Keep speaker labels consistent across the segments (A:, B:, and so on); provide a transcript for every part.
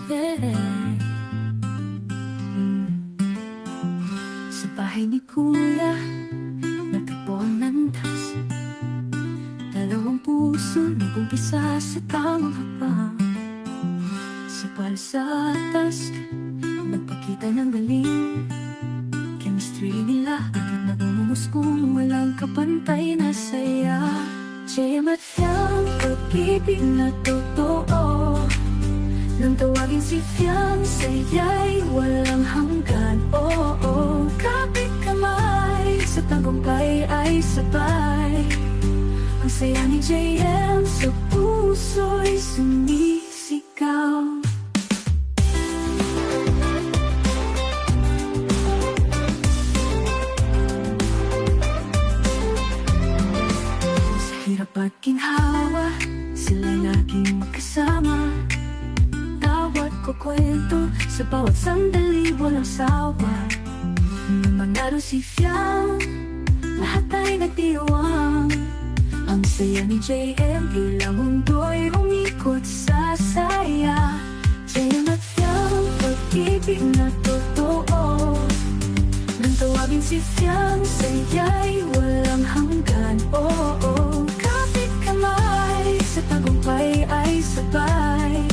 A: yeah. Sa bahay ni Kuya, nagtagpo ang landas. Dalawang puso nag-umpisa sa tamang hakbang. Sa palsatas, nagpakita ng galing. Chemistry nila agad nagmumumus kung walang kapantay na saya. Jem at Fiang, pag-ibig na totoo. Nang tawagin si Fiang, saya'y walang hanggan. Oo, kapit kamay, sa tagumpay ay sabay. Ang saya ni JM sa puso'y sumisigaw. Sa hirap at ginhawa, sila laging magkasama. Tawat ko kwento, sa bawat sandali walang sawa. Nung manalo si Fiang, lahat ay nagdiwang. Ang saya ni JM, ilang mundo'y umikot sa saya. JM at Fiang, pag-ibig na totoo. Nang tawagin si Fiang, saya'y walang hanggan. Oo, kapit kamay, sa tagumpay ay sabay.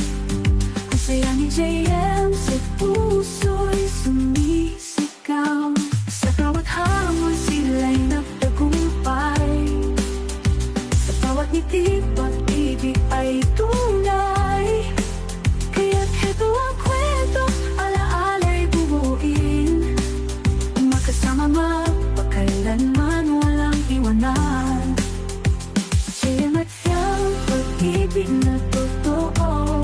A: Ang saya ni JM, sa puso'y sumisigaw. Sa bawat hamon sila'y nagtagumpay. Sa bawat ngiti, pag-ibig ay tunay. Kaya't heto ang kwento, alaala'y bubuin. Magkasama mapagkailanman, walang iwanan. JM at Fiang, pag-ibig na totoo.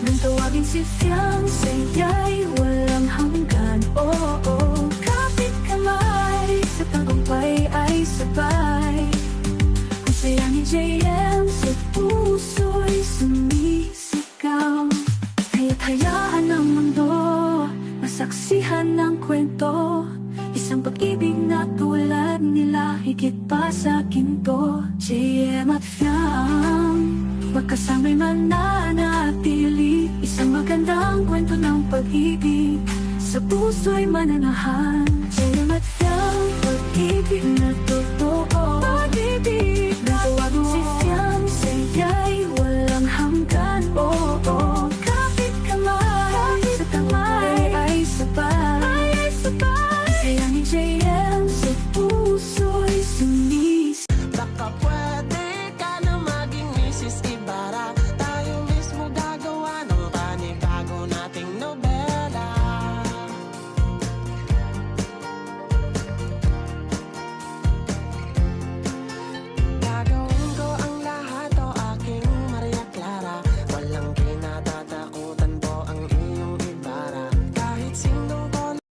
A: Nang tawagin si Fiang, saya'y walang hanggan. Oo, kapit kamay, sa tagumpay ay sabay. Ang saya ni JM, sa puso'y sumisigaw. Kaya't hayaan ang mundo, masaksihan ng kwento. Isang pag-ibig na tulad nila, higit pa sa ginto. JM at Fiang, magkasama'y mananatili. Isang magandang kwento ng pag-ibig, sa puso'y mananahan. JM at Fiang, pag-ibig na totoo. Pag-ibig